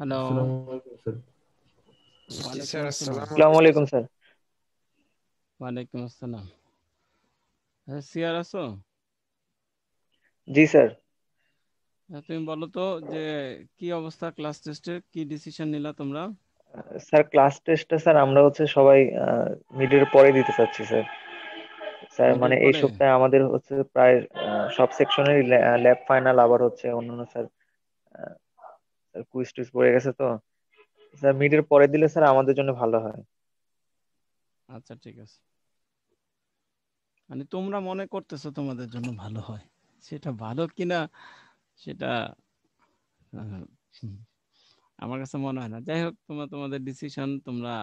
Hello. আসসালামু আলাইকুম sir. জি ওয়ালাইকুম স্যার, আসসালাম। আসসালামু আসসালামু আলাইকুম। আলাইকুম স্যার। ওয়ালাইকুম আসসালাম। সিয়ার আছো? জি স্যার। তুমি বলো তো যে কি অবস্থা ক্লাস টেস্টের, কি ডিসিশন নিলা তোমরা? স্যার ক্লাস টেস্টটা স্যার আমরা সবাই মিডের পরে দিতে চাচ্ছি স্যার। স্যার মিডের মানে এই পরে? সপ্তাহে আমাদের প্রায় সব সেকশনেরই ল্যাব ফাইনাল, আবার অন্যান্য স্যার কুইজ টুইজ পড়ে গেছে তো স্যার, মিডের পরে দিলে স্যার আমাদের জন্য ভালো হয়। আচ্ছা ঠিক আছে, মানে তোমরা মনে করতেছো তোমাদের জন্য ভালো হয়, সেটা ভালো কিনা সেটা আহ, হুম, আমার কাছে মনে হয় না। যাই হোক, তোমরা তোমাদের ডিসিশন, তোমরা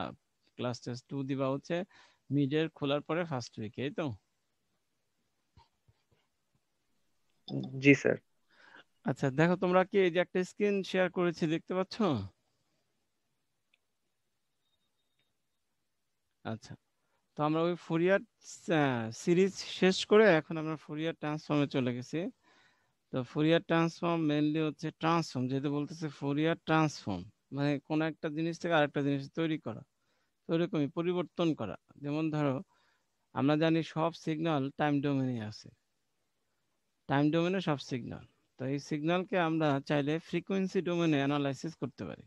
ক্লাস টেস্ট 2 দিবা হচ্ছে মিডের খোলার পরে ফার্স্ট উইকে, এই তো? জি স্যার। আচ্ছা দেখো, তোমরা কি এই যে একটা স্ক্রিন শেয়ার করেছি দেখতে পাচ্ছ? আচ্ছা, তো আমরা ওই ফুরিয়ার সিরিজ শেষ করে এখন আমরা ফুরিয়ার ট্রান্সফর্মে চলে গেছি। তো ফুরিয়ার ট্রান্সফর্ম মেইনলি হচ্ছে ট্রান্সফর্ম, যেহেতু বলতেছে ফুরিয়ার ট্রান্সফর্ম মানে কোন একটা জিনিস থেকে আরেকটা জিনিস তৈরি করা, তো ওইরকমই পরিবর্তন করা। যেমন ধরো, আমরা জানি সব সিগন্যাল টাইম ডোমেনে আছে, টাইম ডোমেনে সব সিগন্যাল। তো এই সিগন্যালকে আমরা চাইলে ফ্রিকোয়েন্সি ডোমেনে অ্যানালাইসিস করতে পারি,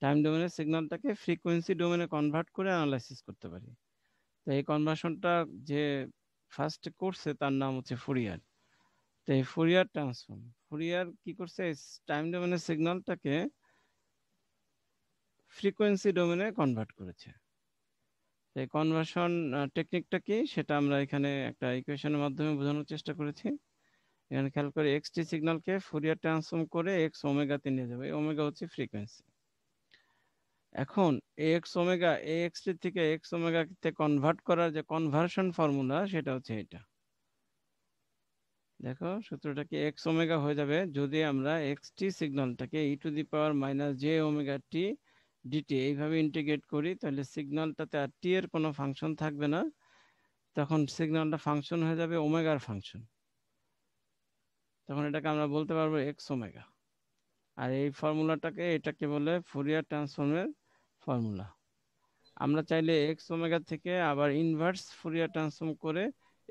টাইম ডোমেনের সিগন্যালটাকে ফ্রিকোয়েন্সি ডোমেনে কনভার্ট করে অ্যানালাইসিস করতে পারি। তো এই কনভার্সনটা যে ফার্স্ট করছে তার নাম হচ্ছে ফুরিয়ার। তো এই ফুরিয়ার ট্রান্সফর্ম, ফুরিয়ার কি করছে, টাইম ডোমেনের সিগন্যালটাকে ফ্রিকোয়েন্সি ডোমেনে কনভার্ট করেছে। তো এই কনভার্সন টেকনিকটা কি সেটা আমরা এখানে একটা ইকুয়েশনের মাধ্যমে বোঝানোর চেষ্টা করেছি। এখানে খেয়াল করে এক্সটি সিগন্যালকে ফুরিয়ার ট্রান্সফর্ম করে এক্স ওমেগাতে নিয়ে যাবে, এই ওমেগা হচ্ছে ফ্রিকোয়েন্সি। এখন এক্স ওমেগা এক্সটি থেকে এক্স ওমেগাতে কনভার্ট করার যে কনভার্সন ফর্মুলা সেটা হচ্ছে এটা। দেখো সূত্রটা কি, এক্স ওমেগা হয়ে যাবে যদি আমরা এক্স টি সিগন্যালটাকে e to the power minus j omega t dt এইভাবে ইন্টিগ্রেট করি, তাহলে সিগন্যালটাতে আর টি এর কোনো ফাংশন থাকবে না, তখন সিগন্যালটা ফাংশন হয়ে যাবে ওমেগার ফাংশন। তখন এটাকে আমরা বলতে পারবো এক্স ওমেগা। আর এই ফর্মুলাটাকে, এটাকে বলে ফুরিয়ার ট্রান্সফর্মের ফর্মুলা। আমরা চাইলে এক্স ওমেগা থেকে আবার ইনভার্স ফুরিয়ার ট্রান্সফর্ম করে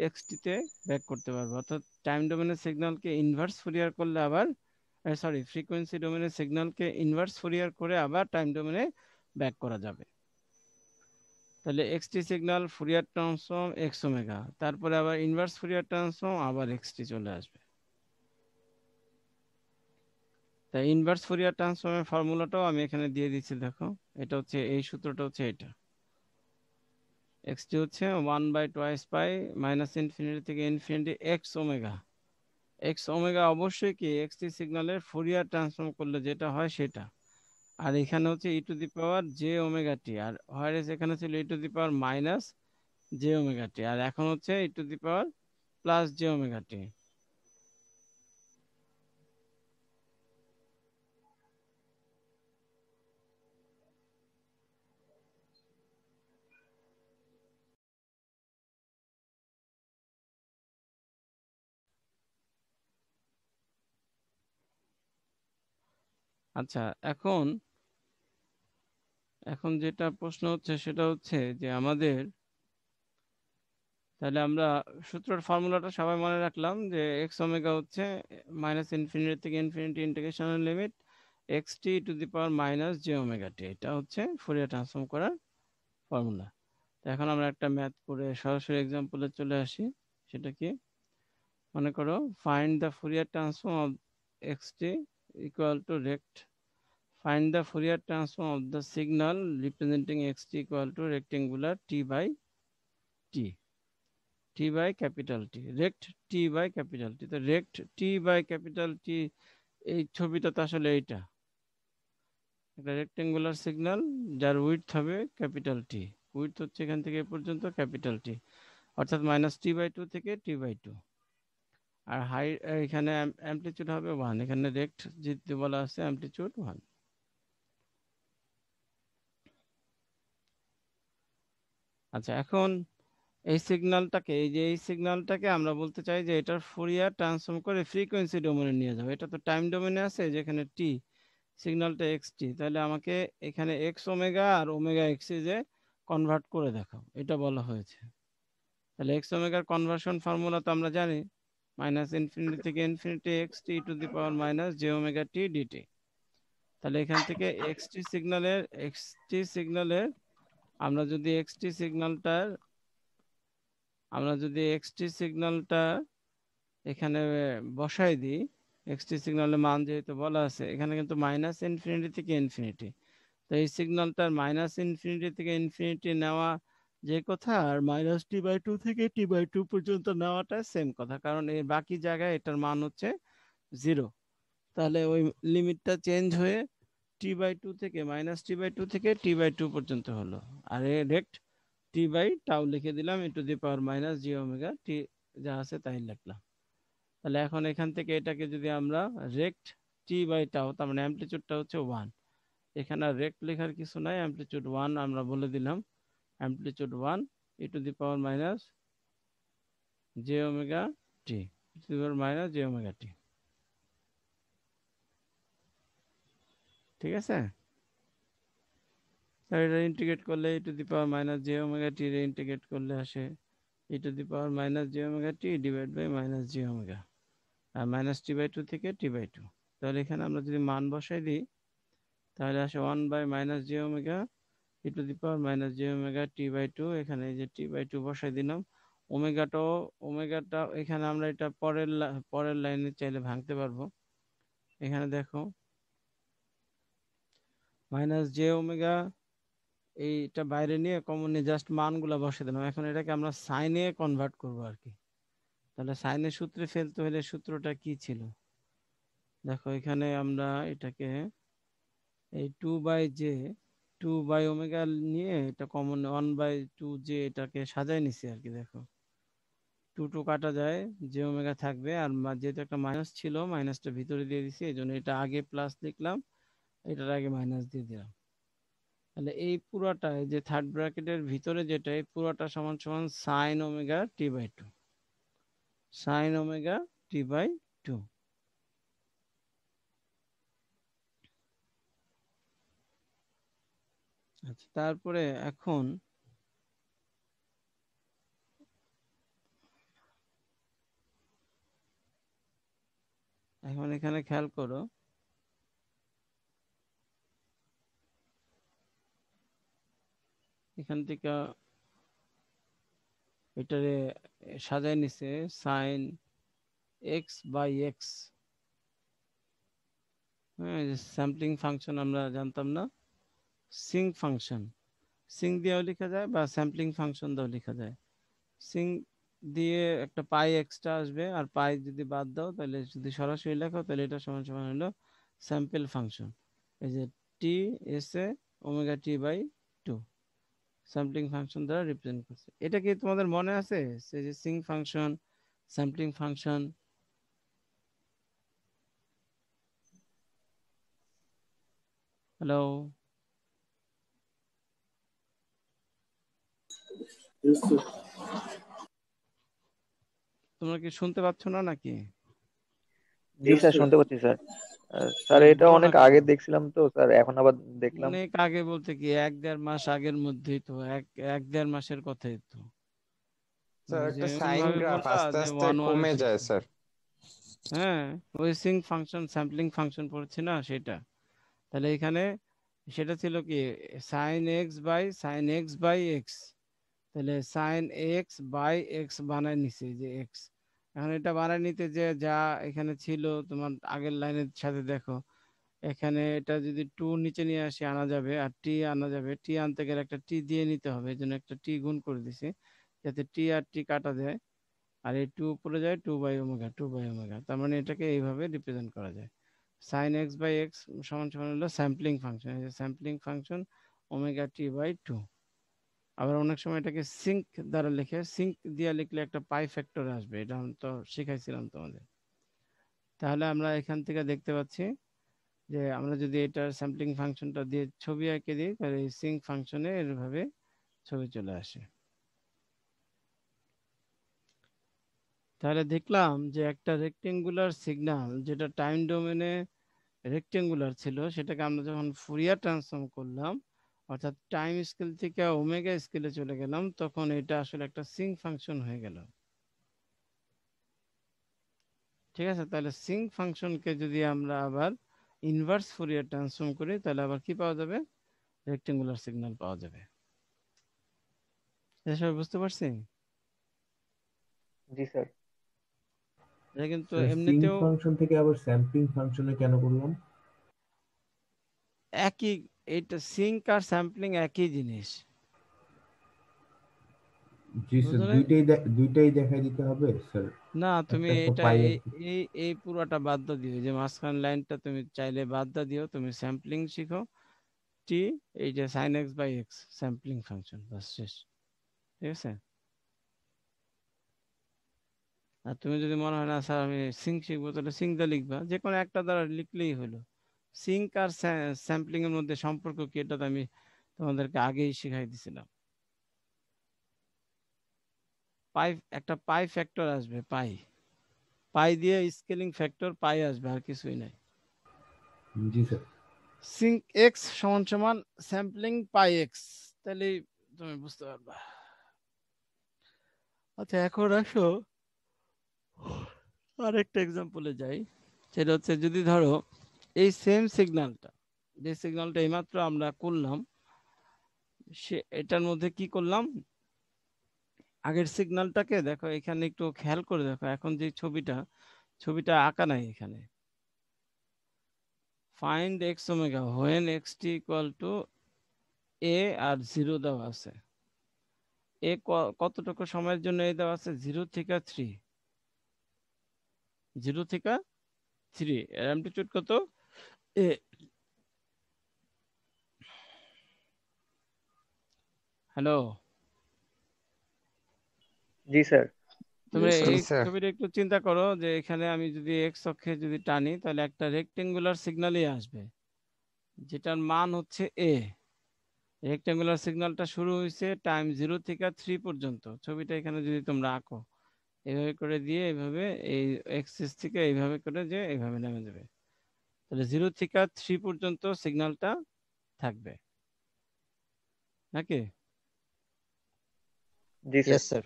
এক্স টিতে ব্যাক করতে পারবো, অর্থাৎ টাইম ডোমেনের সিগন্যালকে ইনভার্স ফুরিয়ার করলে আবার, সরি, ফ্রিকোয়েন্সি ডোমেনের সিগন্যালকে ইনভার্স ফুরিয়ার করে আবার টাইম ডোমেনে ব্যাক করা যাবে। তাহলে x t signal Fourier transform x omega, তারপরে আবার ইনভার্স ফুরিয়ার ট্রান্সফর্ম আবার এক্স টি চলে আসবে। তাই ইনভার্স ফুরিয়ার ট্রান্সফর্মের ফর্মুলাটাও আমি এখানে দিয়ে দিচ্ছি, দেখো এটা হচ্ছে, এই সূত্রটা হচ্ছে এটা। এক্সটি হচ্ছে 1/2 পাই মাইনাস ইনফিনিটি থেকে infinity x omega. X omega অবশ্যই কি এক্সটি সিগন্যালের ফুরিয়ার ট্রান্সফর্ম করলে যেটা হয় সেটা। আর এখানে হচ্ছে e to the power j omega t, আর হোয়ার এখানে ছিল e to the power minus j omega t, আর এখন হচ্ছে e to the power plus j omega t. আচ্ছা, এখন এখন যেটা প্রশ্ন হচ্ছে সেটা হচ্ছে যে আমাদের, তাহলে আমরা সূত্রের ফর্মুলাটা সবাই মনে রাখলাম যে এক্স ওমেগা হচ্ছে মাইনাস ইনফিনিটি থেকে ইনফিনিটি ইন্টিগ্রেশনের limit x t to the power minus j omega t, এটা হচ্ছে ফুরিয়ার ট্রান্সফর্ম করার ফর্মুলা। তো এখন আমরা একটা ম্যাথ করে সরাসরি এক্সাম্পলে চলে আসি। সেটা কি, মনে করো find the Fourier transform of x t equal to rect, find the Fourier transform of the signal representing xt equal to rectangular t by t, t by capital T, rect t by capital T। তো rect t by capital T, এই ছবিটা তো আসলে এইটা একটা rectangular signal যার width হবে capital T. Width হচ্ছে এখান থেকে এ পর্যন্ত ক্যাপিটাল টি, অর্থাৎ মাইনাস টি বাই টু থেকে টি বাই টু। আর হাই, এখানে অ্যামপ্লিচিউড হবে 1, এখানে রেক্ট যেতে বলা আছে অ্যামপ্লিচিউড 1। আচ্ছা, এখন এই সিগন্যালটাকে, এই যে এই সিগন্যালটাকে আমরা বলতে চাই যে এটার ফুরিয়ার ট্রান্সফর্ম করে ফ্রিকোয়েন্সি ডোমেনে নিয়ে যাবো। এটা তো টাইম ডোমেনে আছে যেখানে টি, সিগন্যালটা এক্সটি, তাহলে আমাকে এখানে এক্স ওমেগা আর ওমেগা এক্সি যে কনভার্ট করে দেখাও, এটা বলা হয়েছে। তাহলে এক্স ওমেগার কনভার্সন ফর্মুলা তো আমরা জানি, মাইনাস ইনফিনিটি থেকে infinity x t to the power minus j omega t dt. তাহলে এখান থেকে এক্সটি সিগন্যালের আমরা যদি এক্সটি সিগন্যালটা এখানে বসাই দিই, এক্সটি সিগন্যালের মান যেহেতু বলা আছে, এখানে কিন্তু মাইনাস ইনফিনিটি থেকে ইনফিনিটি, তো এই সিগন্যালটার মাইনাস ইনফিনিটি থেকে ইনফিনিটি নেওয়া যে কথা, আর মাইনাস টি/2 থেকে টি/2 পর্যন্ত নেওয়াটা সেম কথা, কারণ এই বাকি জায়গায় এটার মান হচ্ছে 0। তাহলে ওই লিমিটটা চেঞ্জ হয়ে টি/2 থেকে মাইনাস টি/2 থেকে টি/2 পর্যন্ত হলো। আর রেক্ট টি/টাউ লিখে দিলাম, e to the power minus j omega t, যা আছে তাই লিখলাম। তাহলে এখন এখান থেকে এটাকে যদি আমরা রেক্ট টি/টাউ, তার মানে অ্যামপ্লিচিউডটা হচ্ছে 1, এখানে রেক্ট লেখার কিছু নাই, অ্যামপ্লিচিউড 1 আমরা বলে দিলাম, amplitude 1 e to the power minus j omega t, e to the power minus j omega t. ঠিক আছে, তাহলে এটা ইন্টিগ্রেট করলে e to the power minus j omega t রে ইন্টিগ্রেট করলে আসে e to the power minus j omega t divide by minus j omega, আর minus টি/2 থেকে টি/2। তাহলে এখানে আমরা যদি মান বসাই দিই, তাহলে আসে 1 by minus j omega e to the power minus j omega টি/2। এখানে এই যে টি/2 বসাই দিলাম, ওমেগাটা এখানে আমরা এটা পরের লাইনে চাইলে ভাঙতে পারবো। এখানে দেখো মাইনাস জে ওমেগা, এইটা বাইরে নিয়ে কমন নিয়ে জাস্ট মানগুলা বসে দিলাম। এখন এটাকে আমরা সাইনে কনভার্ট করবো আর কি। তাহলে সাইনের সূত্রে ফেলতে হলে সূত্রটা কি ছিল দেখো, এখানে আমরা এটাকে এই 2/j 2 বাই ওমেগা নিয়ে এটা কমন 1/2j এটাকে সাজাই নিছি আর কি। দেখো 2 কাটা যায়, জে ওমেগা থাকবে, আর যেহেতু একটা মাইনাস ছিল মাইনাসটা ভিতরে দিয়ে দিছি, এই জন্য এটা আগে প্লাস লিখলাম, এটার আগে মাইনাস দিয়ে দিলাম। তাহলে এই পুরাটা, এই যে থার্ড ব্র্যাকেটের ভিতরে যেটা, এই পুরাটা সমান সমান সাইন ওমেগা টি/2, সাইন ওমেগা টি/2। আচ্ছা, তারপরে এখন এখানে খেয়াল করো, এখান থেকে এটারে সাজায় নিছে সাইন এক্স বাই এক্স। হ্যাঁ, স্যাম্পলিং ফাংশন আমরা জানতাম না, সিঙ্ক ফাংশন, সিঙ্ক দিয়েও লেখা যায় বা স্যাম্পলিং ফাংশন দিয়েও লেখা যায়। সিঙ্ক দিয়ে একটা পাই এক্সট্রা আসবে, আর পাই যদি বাদ দাও, তাহলে যদি সরাসরি লেখো তাহলে এটা সমান সমান হলো স্যাম্পল ফাংশন। এই যে টি এস এ ওমেগা টি/2 স্যাম্পলিং ফাংশন দ্বারা রিপ্রেজেন্ট করছে। এটা কি তোমাদের মনে আছে, সে যে sinc function, sampling function? Hello, তোমরা কি শুনতে পাচ্ছ না নাকি? জি স্যার, শুনতে পাচ্ছি স্যার। স্যার তাহলে এটা বলো না অনেক কেন? আগে দেখছিলাম তো স্যার, এখন আবার দেখলাম। অনেক আগে বলতে কি 1-1.5 মাস আগের মধ্যেই তো, 1-1.5 মাসের কথাই তো। স্যার ওই যে একটা এমন সাইন ভাবে গ্রাফ বললা আস্তে যে আস্তে ওয়ান ওয়ানের কমে যায় শিখছো। স্যার। হ্যাঁ, ওই সিঙ্ক ফাংশন স্যাম্পলিং ফাংশন পড়ছি না সেটা। তাহলে এখানে সেটা ছিল কি, সাইন এক্স বাই এক্স। তাহলে সাইন এক্স বাই এক্স বানায় নিছে যে এক্স। এখন এটা বানায় নিতে যে যা এখানে ছিল তোমার আগের লাইনের সাথে দেখো, এখানে এটা যদি 2 নিচে নিয়ে আসি আনা যাবে, আর টি আনা যাবে, টি আনতে গেলে একটা টি দিয়ে নিতে হবে, এই জন্য একটা টি গুণ করে দিছি যাতে টি আর টি কাটা যায়, আর এই 2 উপরে যায় 2/ওমেগা, তার মানে এটাকে এইভাবে রিপ্রেজেন্ট করা যায়। সাইন এক্স বাই এক্স সমান সমান হলো স্যাম্পলিং ফাংশন, এই যে স্যাম্পলিং ফাংশন ওমেগা টি/2। আবার অনেক সময় এটাকে সিঙ্ক দ্বারা লিখে, সিঙ্ক দিয়ে লিখলে একটা পাই ফ্যাক্টর আসবে, এটা আমি তো শিখাইছিলাম তোমাদের। তাহলে আমরা এখান থেকে দেখতে পাচ্ছি যে আমরা যদি এটার স্যাম্পলিং ফাংশনটা দিয়ে ছবি এঁকে দিই, তাহলে এই সিঙ্ক ফাংশনে এভাবে ছবি চলে আসে। তাহলে দেখলাম যে একটা রেক্টেঙ্গুলার সিগন্যাল যেটা টাইম ডোমেনে রেক্টেঙ্গুলার ছিল, সেটাকে আমরা যখন ফুরিয়ার ট্রান্সফর্ম করলাম, অর্থাৎ টাইম স্কেল থেকে ওমেগা স্কেলে চলে গেলাম, তখন এটা আসলে একটা সিঙ্ক ফাংশন হয়ে গেল। ঠিক আছে, তাহলে সিঙ্ক ফাংশনকে যদি আমরা আবার ইনভার্স ফুরিয়ার ট্রান্সফর্ম করি, তাহলে আবার কি পাওয়া যাবে? রেক্টেঙ্গুলার সিগন্যাল পাওয়া যাবে। এটা সবাই বুঝতে পারছি? জি স্যার। এটা কিন্তু স্যার সিঙ্ক এমনিতেও ফাংশন থেকে আবার স্যাম্পলিং ফাংশনে কেন করলাম? একই, এটা সিঙ্ক আর স্যাম্পলিং একই জিনিস, জি স্যার, বুঝলেন? দুইটাই দেখাই দিতে হবে স্যার? না, তুমি একটা তো এটা পাই। এই এই এই পুরোটা বাদ দিয়ে দিও, যে মাঝখান লাইনটা তুমি চাইলে বাদ দিয়ে দিও, তুমি স্যাম্পলিং শিখো। টি, এই যে sine x by x sampling function, বাস শেষ। ঠিক আছে। আর তুমি যদি মনে হয় না স্যার আমি সিঙ্ক শিখবো, তাহলে সিঙ্ক দা লিখবা, যে কোনো একটা দ্বারা লিখলেই হলো। সিঙ্ক আর স্যাম্পলিং এর মধ্যে সম্পর্ক কি, এটা তো আমি তোমাদেরকে আগেই শিখাই দিছিলাম। পাই, একটা পাই ফ্যাক্টর আসবে, পাই পাই দিয়ে স্কেলিং ফ্যাক্টর পাই আসবে, আর কিছুই নাই। জি স্যার। সিঙ্ক এক্স সমান সমান স্যাম্পলিং পাই এক্স, তাহলে তুমি বুঝতে পারবা। আচ্ছা, এখন আসো আরেকটা এক্সাম্পলে যাই। সেটা হচ্ছে, যদি ধরো এই সেম সিগন্যালটা, যে সিগন্যালটা এইমাত্র আমরা করলাম, সে এটার মধ্যে কি করলাম, আগের সিগন্যালটাকে দেখো, এখানে একটু খেয়াল করে দেখো, এখন যে ছবিটা, ছবিটা আঁকা নাই এখানে। Find x omega when x t equal to a r 0 দেওয়া আছে। এ কতটুকু সময়ের জন্য এ দেওয়া আছে? 0 থেকে 3, 0 থেকে 3। এর অ্যামপ্লিটিউড কত? এ। হ্যালো, জি স্যার। তুমি জি এই স্যার। ছবিটা একটু চিন্তা করো, যে এখানে আমি যদি এক্স অক্ষে যদি টানি, তাহলে একটা রেক্টেঙ্গুলার সিগন্যালই আসবে, যেটার মান হচ্ছে এ। রেক্টেঙ্গুলার সিগন্যালটা শুরু হয়েছে টাইম 0 থেকে 3 পর্যন্ত। ছবিটা এখানে যদি তোমরা আঁকো, এইভাবে করে দিয়ে এইভাবে, এই এক্সিস থেকে এইভাবে করে যে এইভাবে নেমে যাবে, তাহলে 0 থেকে 3 পর্যন্ত সিগন্যালটা থাকবে নাকি? জি স্যার। Yes sir.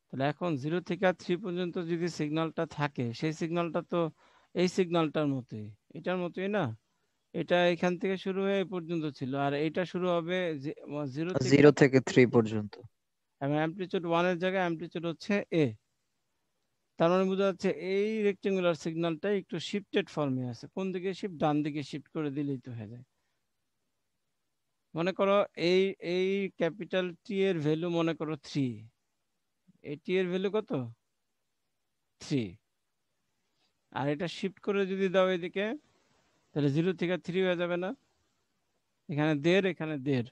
তাহলে এখন 0 থেকে 3 পর্যন্ত যদি সিগন্যালটা থাকে, সেই সিগন্যালটা তো এই সিগন্যালটার মতোই, এটার মতোই না? এটা এখান থেকে শুরু হয়ে এই পর্যন্ত ছিল, আর এটা শুরু হবে 0 থেকে 0 থেকে 3 পর্যন্ত। এবং অ্যামপ্লিটিউড 1 এর জায়গায় অ্যামপ্লিটিউড হচ্ছে এ। তার মানে বোঝা যাচ্ছে এই রেক্টেঙ্গুলার সিগন্যালটা একটু শিফটেড ফর্মে আছে। কোন দিকে শিফট? ডান দিকে শিফট করে দিলেই তো হয়ে যায়। মনে করো এই এই ক্যাপিটাল টি এর ভ্যালু মনে করো 3, এই টি এর ভ্যালু কত? 3। আর এটা শিফট করে যদি দাও এদিকে, তাহলে 0 থেকে 3 হয়ে যাবে না? এখানে 1.5, এখানে 1.5,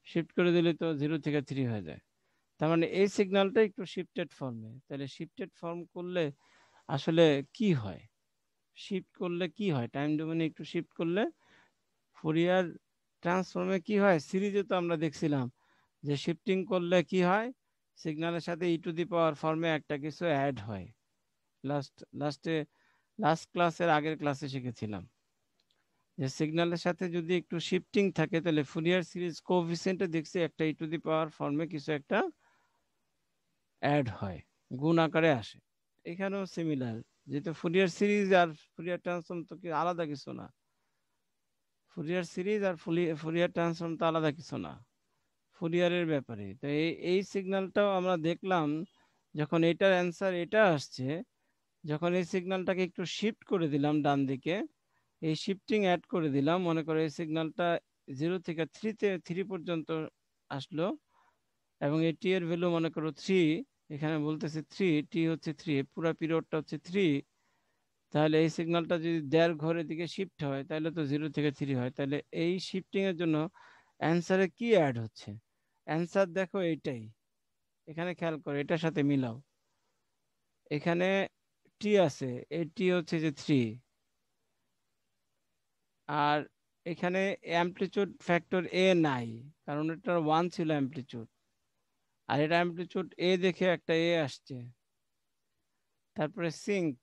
শিফট করে দিলে তো 0 থেকে 3 হয়ে যায়। তার মানে এই সিগন্যালটা একটু শিফটেড ফর্মে। তাহলে শিফটেড ফর্ম করলে আসলে কি হয়? শিফট করলে কি হয়? টাইম ডোমেনে একটু শিফট করলে ফুরিয়ার ট্রান্সফর্মে কি হয়? সিরিজে তো আমরা দেখছিলাম যে শিফটিং করলে কি হয়, সিগন্যালের সাথে ই টু দি পাওয়ার ফর্মে একটা কিছু অ্যাড হয়। লাস্ট ক্লাসের আগের ক্লাসে শিখেছিলাম যে সিগন্যালের সাথে যদি একটু শিফটিং থাকে, তাহলে ফুরিয়ার সিরিজ কোএফিসিয়েন্টে দেখছি একটা ই টু দি পাওয়ার ফর্মে কিছু একটা অ্যাড হয়, গুণ আকারে আসে। এখানেও সিমিলার, যেহেতু ফুরিয়ার সিরিজ আর ফুরিয়ার ট্রান্সফর্ম তো কি আলাদা কিছু না। ফুরিয়ার সিরিজ আর ফুরিয়ার ট্রান্সফর্ম তো আলাদা কিছু না ফুরিয়ারের ব্যাপারে। তো এই সিগন্যালটাও আমরা দেখলাম, যখন এটার অ্যান্সার এটা আসছে, যখন এই সিগন্যালটাকে একটু শিফট করে দিলাম ডান দিকে, এই শিফটিং অ্যাড করে দিলাম, মনে করো এই সিগন্যালটা 0 থেকে 3 পর্যন্ত আসলো, এবং এই টি এর ভ্যালু মনে করো 3, এখানে বলতেছে 3, টি হচ্ছে 3, পুরো পিরিয়ডটা হচ্ছে 3। তাহলে এই সিগন্যালটা যদি 1.5 ঘরের দিকে শিফট হয়, তাহলে তো 0 থেকে 3 হয়। তাহলে এই শিফটিং এর জন্য অ্যান্সারে কি অ্যাড হচ্ছে? অ্যান্সার দেখো এইটাই, এখানে খেয়াল করো, এটার সাথে মিলাও। এখানে টি আছে, এই টি হচ্ছে যে 3, আর এখানে অ্যামপ্লিটিউড ফ্যাক্টর এ নাই, কারণ এটার 1 ছিল অ্যামপ্লিটিউড, আর এটা অ্যামপ্লিটিউড এ দেখে একটা এ আসছে। তারপরে সিঙ্ক,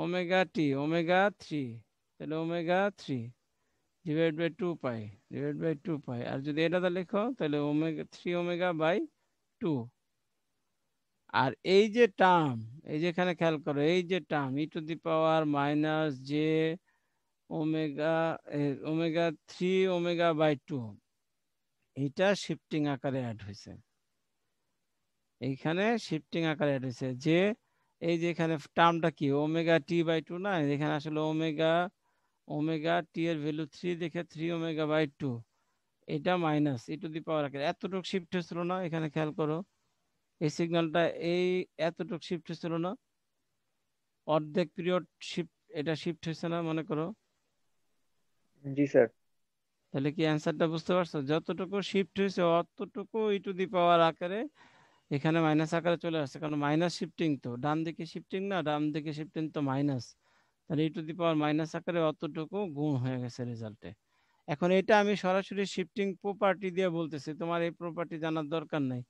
ওমেগা টি ওমেগা 3, তাহলে ওমেগা 3 ডিভাইড বাই 2 পাই আর যদি এটাতে লিখো তাহলে ওমেগা 3 ওমেগা বাই 2। আর এই যে টার্ম, এই যে এখানে খেয়াল করো, এই যে term e⁻−j omega omega 3 omega by 2, এইটা শিফটিং আকারে অ্যাড হয়েছে, এইখানে শিফটিং আকারে অ্যাড হয়েছে। যে এই যে এখানে টার্মটা কি ওমেগা টি বাই 2 না, এখানে আসলে ওমেগা টি এর ভ্যালু 3 দেখে 3 ওমেগা বাই 2, এটা মাইনাস e⁻, এতটুকু শিফট হয়েছিল না, এখানে খেয়াল করো এই সিগন্যালটা এই এতটুকু শিফট হয়েছিল না, অর্ধেক পিরিয়ড শিফট, এটা শিফট হয়েছে না মনে করো। জি স্যার। তাহলে কি অ্যান্সারটা বুঝতে পারছো? যতটুকু শিফট হয়েছে অতটুকু e⁻ আকারে এখানে মাইনাস আকারে চলে আসছে, কারণ মাইনাস শিফটিং তো ডান দিকে শিফটিং না, ডান দিকে শিফটিং তো মাইনাস, তাহলে e⁻ আকারে অতটুকু গুণ হয়ে গেছে রেজাল্টে। এখন এটা আমি সরাসরি শিফটিং প্রপার্টি দিয়ে বলতেছি, তোমার এই প্রপার্টি জানার দরকার নাই।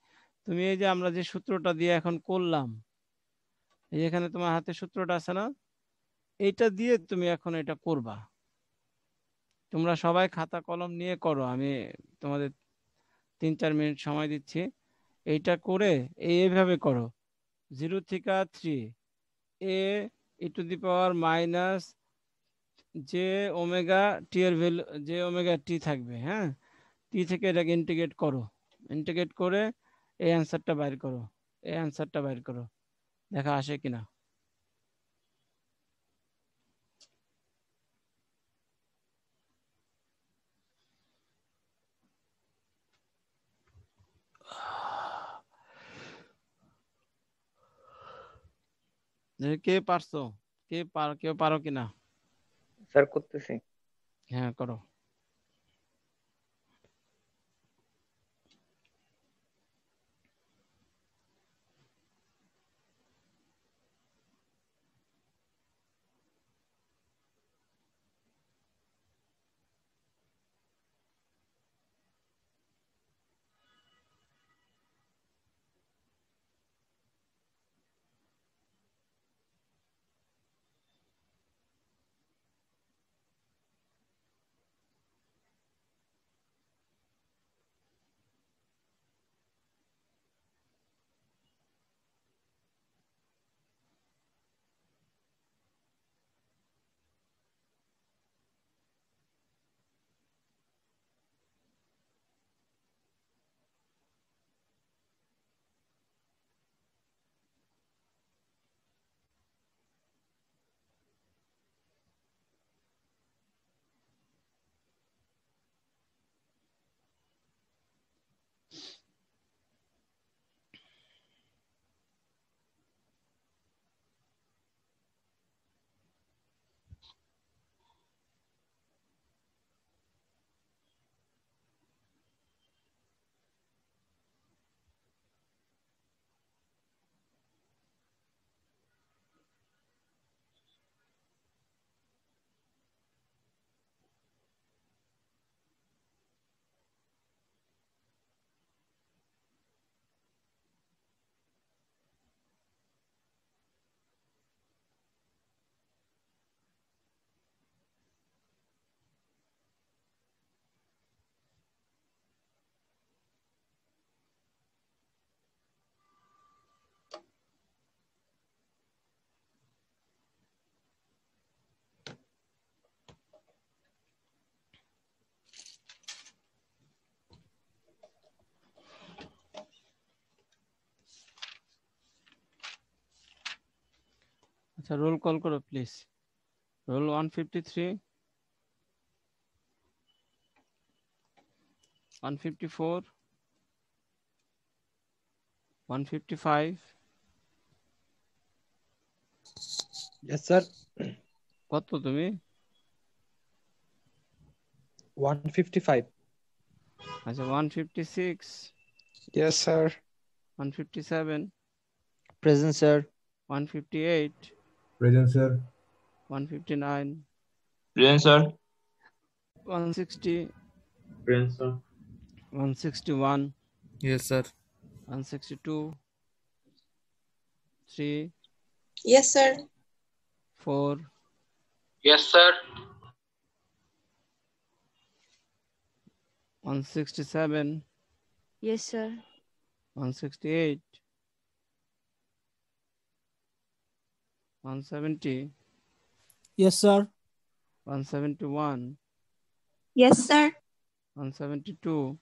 তুমি এই যে আমরা যে সূত্রটা দিয়ে এখন করলাম, এই এখানে তোমার হাতে সূত্রটা আছে না, এইটা দিয়ে তুমি এখন এটা করবা। তোমরা সবাই খাতা কলম নিয়ে করো, আমি তোমাদের 3-4 মিনিট সময় দিচ্ছি। এইটা করে এইভাবে করো, 0 থেকে 3 এ e⁻−j ওমেগা টি এর ভ্যালু, যে ওমেগা টি থাকবে, হ্যাঁ, টি থেকে এটাকে ইন্টিগ্রেট করো, ইন্টিগ্রেট করে এই অ্যান্সারটা বাইর করো, এই অ্যান্সারটা বাইর করো, দেখা আসে কিনা। কে পারছো, কেউ পারো কিনা? স্যার করতেছি। হ্যাঁ করো। আচ্ছা রোল কল করো প্লিজ। রোল 153, 154, 155। Yes, sir. কত তুমি? 155. আচ্ছা 156, Yes, sir. 157, Present, sir. 158, present sir. 159, Present, sir. 160, Present, sir. 161, Yes, sir. 162, 3, Yes, sir. 4, Yes, sir. 167, Yes, sir. 168, 170, Yes, sir. 171, Yes, sir. 172,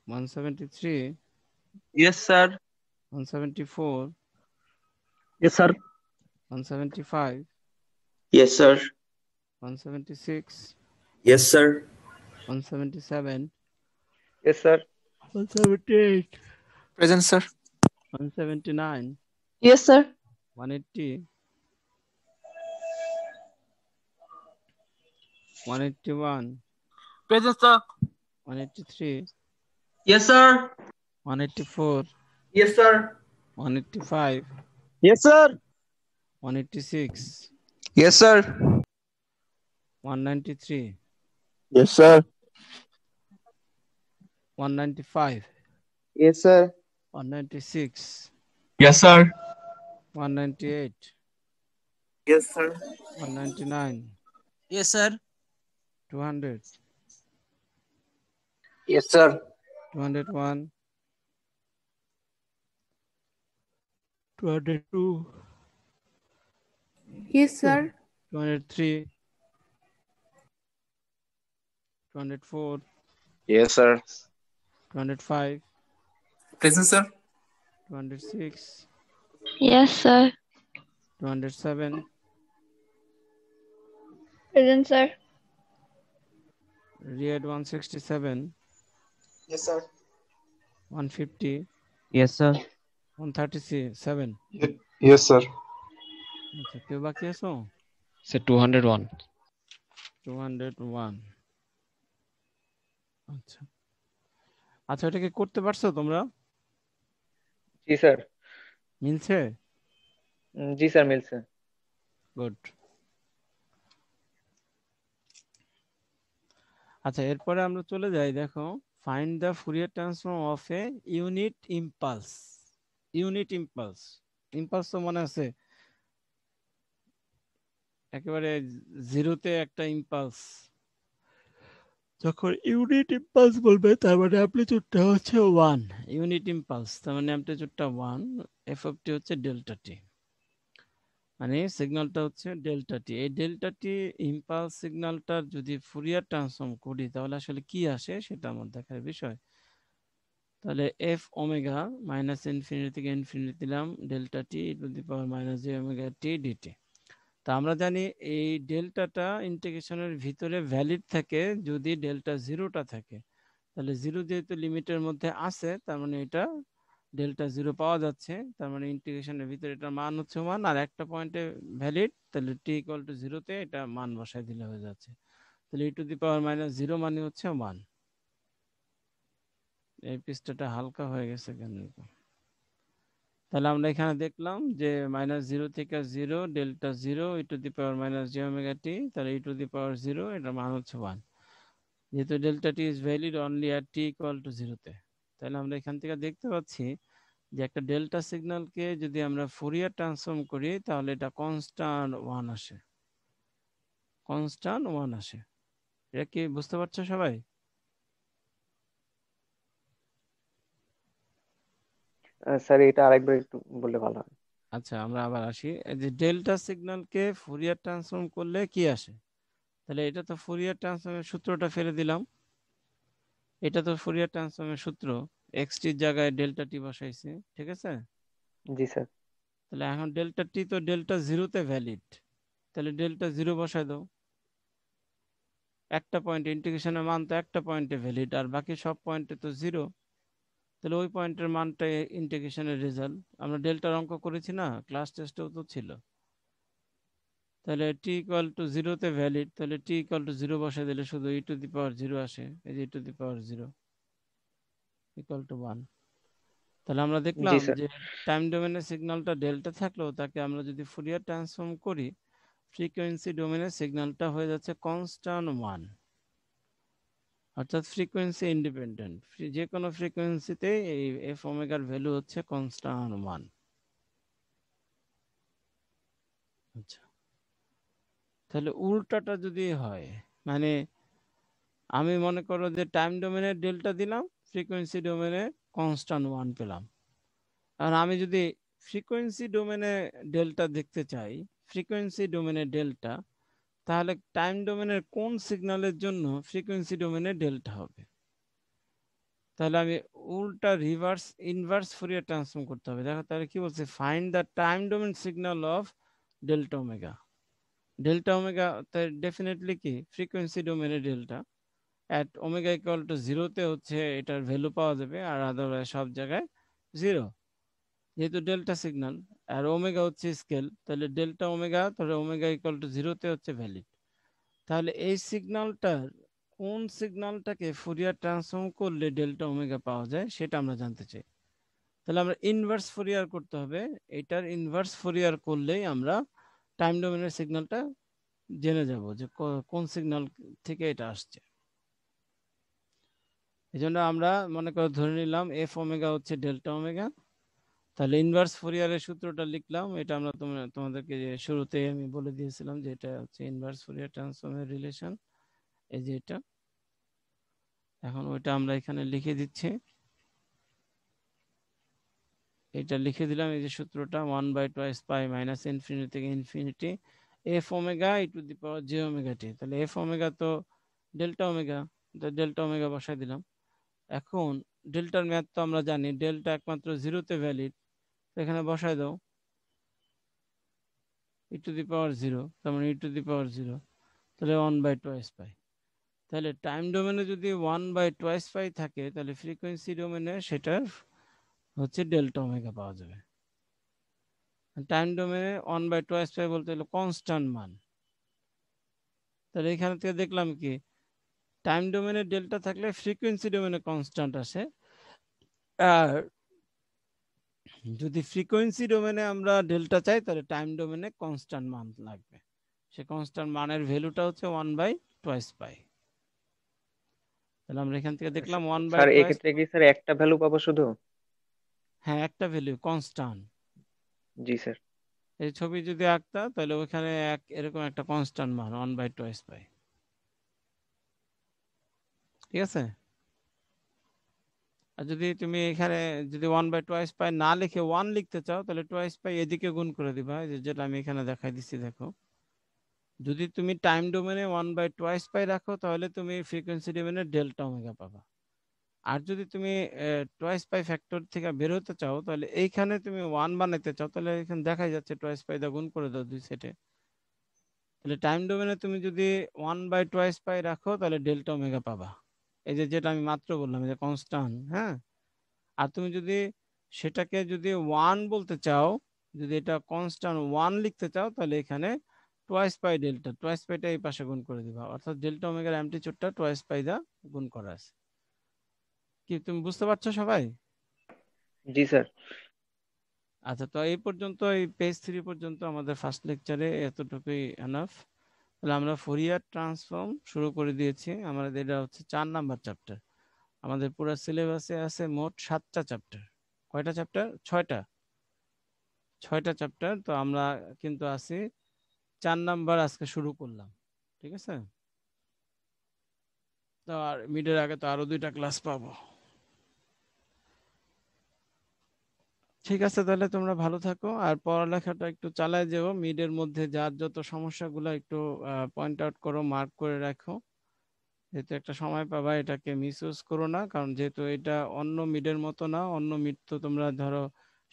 173, Yes, sir. 174, Yes, sir. 175, Yes, sir. 176, Yes, sir. 177, Yes, sir. 178, Present, sir. 179, Yes, sir. 180, 181, Present, sir. 183, Yes, sir. 184, Yes, sir. 185, Yes, sir. 186, Yes, sir. 193, Yes, sir. 195, Yes, sir. 196, Yes, sir. 198, Yes, sir. 199, Yes, sir. 200, Yes, sir. 201, 202, Yes, sir. 203, 204, Yes, sir. 205, Present, sir. 206, Yes, sir. 207, Present, sir. Riyadh 167, Yes, sir. 150, Yes, sir. 137. Yes, sir. আচ্ছা কেউ বাকি আছো? Sir, 201. 201। আচ্ছা আচ্ছা এটা কি করতে পারছো তোমরা? জি স্যার। মিলছে? জি স্যার মিলছে। গুড। আচ্ছা এরপরে আমরা চলে যাই, দেখো find the Fourier transform of A unit impulse. Unit impulse, impulse তো মনে আছে একেবারে জিরোতে একটা ইম্পালস। যখন ইউনিট ইম্পালস বলবে তার মানে অ্যামপ্লিটিউডটা হচ্ছে 1। ইউনিট ইম্পালস তার মানে অ্যামপ্লিটিউডটা 1, এফ অফ টি হচ্ছে ডেল্টা টি, মানে সিগন্যালটা হচ্ছে ডেল্টা টি। এই ডেল্টা টি ইম্পালস সিগন্যালটার যদি ফুরিয়ার ট্রান্সফর্ম করি তাহলে আসলে কি আসে সেটা আমার দেখার বিষয়। তাহলে এফ ওমেগা মাইনাস ইনফিনিটি থেকে ইনফিনিটি দিলাম delta t to the power minus j omega t dt. তা আমরা জানি এই ডেল্টাটা ইন্টিগ্রেশনের ভিতরে ভ্যালিড থাকে যদি ডেল্টা জিরোটা থাকে। তাহলে জিরো যেহেতু লিমিটের মধ্যে আছে তার মানে এটা ডেল্টা জিরো পাওয়া যাচ্ছে, তার মানে ইন্টিগ্রেশনের ভিতরে এটার মান হচ্ছে 1 আর একটা পয়েন্টে ভ্যালিড, তাহলে টি ইকুয়াল টু জিরোতে এটা মান বসায় দিলে হয়ে যাচ্ছে। তাহলে e to the power minus zero মানে হচ্ছে 1। এই পৃষ্ঠাটা হালকা হয়ে গেছে কেন? তাহলে আমরা এখানে দেখলাম যে মাইনাস জিরো থেকে zero delta zero e to the power minus j omega t, তাহলে e to the power zero এটার মান হচ্ছে 1, যেহেতু delta T is valid only at T equal two জিরোতে। তাহলে আমরা এখান থেকে দেখতে পাচ্ছি যে একটা ডেল্টা সিগন্যালকে যদি আমরা ফুরিয়ার ট্রান্সফর্ম করি তাহলে এটা কনস্ট্যান্ট 1 আসে, কনস্ট্যান্ট 1 আসে। এটা কি বুঝতে পারছো সবাই? স্যার এটা আরেকবার একটু বললে ভালো হয়। আচ্ছা আমরা আবার আসি, এই যে ডেল্টা সিগন্যালকে ফুরিয়ার ট্রান্সফর্ম করলে কি আসে, তাহলে এটা তো ফুরিয়ার ট্রান্সফর্মের সূত্রটা ফেলে দিলাম। এটা তো ফুরিয়ার ট্রান্সফর্মের সূত্র, এক্স টির জায়গায় ডেল্টা টি বসাইছি, ঠিক আছে? জি স্যার। তাহলে এখন ডেল্টা টি তো ডেল্টা জিরোতে ভ্যালিড, তাহলে ডেল্টা জিরো বসাই দাও। একটা পয়েন্ট ইন্টিগ্রেশনের মান তো একটা পয়েন্টে ভ্যালিড আর বাকি সব পয়েন্টে তো জিরো, তাহলে ওই পয়েন্টের মানটা ইন্টিগ্রেশনের রেজাল্ট। আমরা ডেল্টার অঙ্ক করেছি না, ক্লাস টেস্টেও তো ছিল। তাহলে টি ইকুয়াল টু জিরোতে ভ্যালিড, তাহলে টি ইকুয়াল টু জিরো বসাই দিলে শুধু ই টু দি পাওয়ার জিরো আসে, এই যে e to the power zero equal to 1। তাহলে আমরা দেখলাম যে টাইম ডোমেনের সিগন্যালটা ডেল্টা থাকলেও তাকে আমরা যদি ফুরিয়ার ট্রান্সফর্ম করি ফ্রিকোয়েন্সি ডোমেনের সিগন্যালটা হয়ে যাচ্ছে কনস্ট্যান্ট 1, অর্থাৎ ফ্রিকোয়েন্সি ইন্ডিপেন্ডেন্ট। যে কোনো ফ্রিকোয়েন্সিতে এই এফ ওমেগার ভ্যালু হচ্ছে কনস্ট্যান্ট 1। আচ্ছা, তাহলে উল্টাটা যদি হয়, মানে আমি মনে করো যে টাইম ডোমেনে ডেল্টা দিলাম, ফ্রিকোয়েন্সি ডোমেনে কনস্ট্যান্ট 1 পেলাম। আর আমি যদি ফ্রিকোয়েন্সি ডোমেনে ডেল্টা দেখতে চাই, ফ্রিকোয়েন্সি ডোমেনে ডেল্টা, তাহলে টাইম ডোমেনের কোন সিগন্যালের জন্য ফ্রিকোয়েন্সি ডোমেনে ডেল্টা হবে? তাহলে আমি উল্টা রিভার্স ইনভার্স ফুরিয়ার ট্রান্সফর্ম করতে হবে। দেখো তাহলে কি বলছে, find the time domain signal of delta omega. Delta omega তাই ডেফিনেটলি কি ফ্রিকোয়েন্সি ডোমেনে delta at omega equal to 0-তে হচ্ছে এটার ভ্যালু পাওয়া যাবে, আর আদারওয়াইজ সব জায়গায় 0, যেহেতু ডেল্টা সিগন্যাল আর ওমেগা হচ্ছে স্কেল, তাহলে ডেল্টা ওমেগা, তাহলে ওমেগা ইকুয়াল টু 0-তে হচ্ছে ভ্যালিড। তাহলে এই সিগন্যালটার কোন সিগন্যালটাকে ফুরিয়ার ট্রান্সফর্ম করলে ডেল্টা ওমেগা পাওয়া যায় সেটা আমরা জানতে চাই। তাহলে আমরা ইনভার্স ফুরিয়ার করতে হবে, এটার ইনভার্স ফুরিয়ার করলেই আমরা টাইম ডোমেনের সিগন্যালটা জেনে যাব যে কোন সিগন্যাল থেকে এটা আসছে। এই জন্য আমরা মনে করে ধরে নিলাম এফ ওমেগা হচ্ছে ডেল্টা ওমেগা। তাহলে ইনভার্স ফুরিয়ারের সূত্রটা লিখলাম, এটা আমরা তোমাদেরকে শুরুতেই আমি বলে দিয়েছিলাম যে এটা হচ্ছে ইনভার্স ফুরিয়ার ট্রান্সফর্মের রিলেশন, এই যে এটা। এখন ওইটা আমরা এখানে লিখে দিচ্ছি, এটা লিখে দিলাম, এই যে সূত্রটা 1/2 পাই মাইনাস ইনফিনিটি থেকে infinity f omega e to the power j omega t. তাহলে এফ ওমেগা তো ডেল্টা ওমেগা, ডেল্টা ওমেগা বসাই দিলাম। এখন ডেল্টার ম্যাথ তো আমরা জানি, ডেল্টা একমাত্র 0-তে ভ্যালিড, এখানে বসাই দাও ই টু দি পাওয়ার 0, তার মানে ই টু দি পাওয়ার 0, তাহলে 1/2 পাই। তাহলে টাইম ডোমেনে যদি 1/2 পাই থাকে, তাহলে ফ্রিকোয়েন্সি ডোমেনে সেটার হচ্ছে ডেল্টা ওমেগা পাওয়া যাবে। টাইম ডোমেনে 1/2 পাই বলতে হলো কনস্ট্যান্ট মান। তাহলে এখান থেকে দেখলাম কি, টাইম ডোমেনে ডেল্টা থাকলে ফ্রিকোয়েন্সি ডোমেনে কনস্ট্যান্ট আসে, আর যদি ফ্রিকোয়েন্সি ডোমেনে আমরা ডেল্টা চাই তাহলে টাইম ডোমেনে কনস্ট্যান্ট মান লাগবে। সে কনস্ট্যান্ট মানের ভ্যালুটা হচ্ছে 1/2 পাই। তাহলে আমরা এখান থেকে দেখলাম স্যার 1/2। এক্ষেত্রে কি স্যার একটা ভ্যালু পাবো শুধু? হ্যাঁ, একটা ভ্যালু কনস্ট্যান্ট। জি স্যার। এই ছবি যদি আঁকতা তাহলে ওখানে এরকম একটা কনস্ট্যান্ট মান 1/2 পাই। ঠিক আছে? আর যদি তুমি এখানে যদি 1/2 পাই না লিখে 1 লিখতে চাও, তাহলে 2 পাই এদিকে গুণ করে দিবা, যেটা আমি এখানে দেখাই দিচ্ছি। দেখো, যদি তুমি টাইম ডোমেনে 1/2 পাই রাখো, তাহলে তুমি ফ্রিকোয়েন্সি ডোমেনে ডেল্টা ওমেগা পাবা। আর যদি তুমি 2 পাই ফ্যাক্টর থেকে বের হতে চাও, তাহলে এইখানে তুমি 1 বানাইতে চাও, তাহলে এখানে দেখাই যাচ্ছে 2 পাই দা গুণ করে দাও দুই সেটে। তাহলে টাইম ডোমেনে তুমি যদি 1/2 পাই রাখো, তাহলে ডেল্টা ওমেগা পাবা, এই যে যেটা আমি মাত্র বললাম, এই যে কনস্ট্যান্ট। হ্যাঁ, আর তুমি যদি সেটাকে যদি 1 বলতে চাও, যদি এটা কনস্ট্যান্ট 1 লিখতে চাও, তাহলে এখানে 2 পাই ডেল্টা, 2 পাইটা এই পাশে গুণ করে দিবা, অর্থাৎ ডেল্টা ওমেগার অ্যামপ্লিটিউডটা 2 পাই দা গুণ করা আছে। কি তুমি বুঝতে পারছো সবাই? জি স্যার। আচ্ছা, তো এই পর্যন্ত, এই পেজ 3 পর্যন্ত আমাদের ফার্স্ট লেকচারে এতটুকুই এনাফ। তাহলে আমরা ফুরিয়ার ট্রান্সফর্ম শুরু করে দিয়েছি। আমাদের এটা হচ্ছে 4 নাম্বার চ্যাপ্টার। আমাদের পুরো সিলেবাসে আছে মোট 7টা চ্যাপ্টার। কয়টা চ্যাপ্টার? 6টা চ্যাপ্টার। তো আমরা কিন্তু আছি 4 নাম্বার আজকে শুরু করলাম। ঠিক আছে? তো আর মিডের আগে তো আরো 2টা ক্লাস পাবো। ঠিক আছে, তাহলে তোমরা ভালো থাকো আর পড়ালেখাটা একটু চালায় যেও। মিডের মধ্যে যার যত সমস্যাগুলো একটু পয়েন্ট আউট করো, মার্ক করে রাখো। যেহেতু একটা সময় পাবা, এটাকে মিসইউজ করো না, কারণ যেহেতু এটা অন্য মিডের মতো না। অন্য মিড তো তোমরা ধরো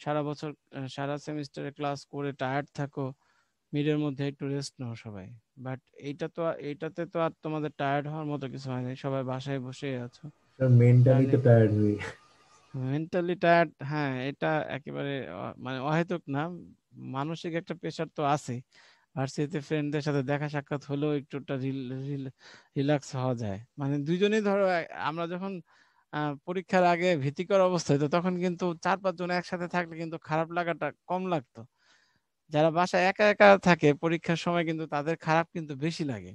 সারা বছর সারা সেমিস্টারে ক্লাস করে টায়ার্ড থাকো, মিডের মধ্যে একটু রেস্ট নাও সবাই। বাট এইটাতে তো আর তোমাদের টায়ার্ড হওয়ার মতো কিছু হয়নি, সবাই বাসায় বসে আছো। স্যার মেন্টালি তো টায়ার্ড হই। মেন্টালি টায়ার্ড, হ্যাঁ, এটা একেবারে মানে অহেতুক না, মানসিক একটা প্রেশার তো আছে। ভার্সিটিতে ফ্রেন্ডদের সাথে দেখা সাক্ষাৎ হলেও একটুটা রিল্যাক্স হওয়া যায়। মানে দুইজনেই ধরো আমরা যখন পরীক্ষার আগে ভীতিকর অবস্থায়, তো তখন কিন্তু 4-5 জন একসাথে থাকলে কিন্তু খারাপ লাগাটা কম লাগতো। যারা বাসায় একা একা থাকে পরীক্ষার সময়, কিন্তু তাদের খারাপ কিন্তু বেশি লাগে।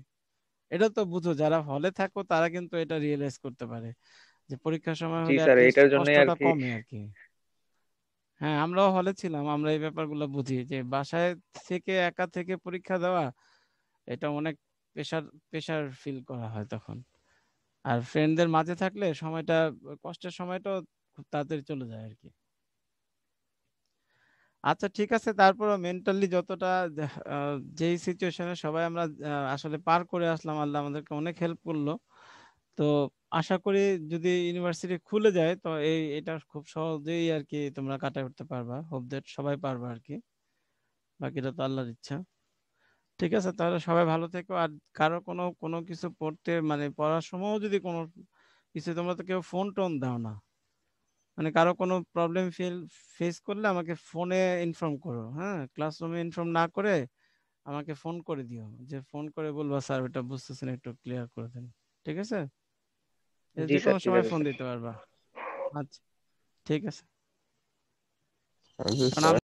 এটা তো বুঝো, যারা হলে থাকো তারা কিন্তু এটা রিয়েলাইজ করতে পারে যে পরীক্ষার সময় জি হলে স্যার, অ্যাটলিস্ট এটার জন্যই আর কষ্টটা কি। কমে আর কি। হ্যাঁ, আমরাও হলে ছিলাম, আমরা এই ব্যাপারগুলো বুঝি যে বাসায় থেকে একা থেকে পরীক্ষা দেওয়া এটা অনেক প্রেশার প্রেশার ফিল করা হয় তখন। আর ফ্রেন্ডদের মাঝে থাকলে সময়টা, কষ্টের সময়টাও খুব তাড়াতাড়ি চলে যায় আর কি। আচ্ছা ঠিক আছে, তারপরে মেন্টালি যতটা যেই সিচুয়েশনে সবাই আমরা আসলে পার করে আসলাম, আল্লাহ আমাদেরকে অনেক হেল্প করলো। তো আশা করি যদি ইউনিভার্সিটি খুলে যায় তো এটা খুব সহজেই আর কি তোমরা কাটায় উঠতে পারবা, হোপ দ্যাট সবাই পারবা আর কি, বাকিটা তো আল্লাহর ইচ্ছা। ঠিক আছে, তাহলে সবাই ভালো থেকো। আর কারো কোনো কোনো কিছু পড়তে মানে পড়ার সময়ও যদি কোনো কিছু, তোমরা তো কেউ ফোন টোন দাও না, মানে কারো কোনো প্রবলেম ফেস করলে আমাকে ফোনে ইনফর্ম করো, হ্যাঁ, ক্লাসরুমে ইনফর্ম না করে আমাকে ফোন করে দিও, যে ফোন করে বলবা স্যার ওটা বুঝতেছেন একটু ক্লিয়ার করে দেন। ঠিক আছে, জি যে স্যার, কোনো ঠিক সময় আছে ফোন স্যার। দিতে পারবা। আচ্ছা ঠিক আছে, জি কারণ স্যার।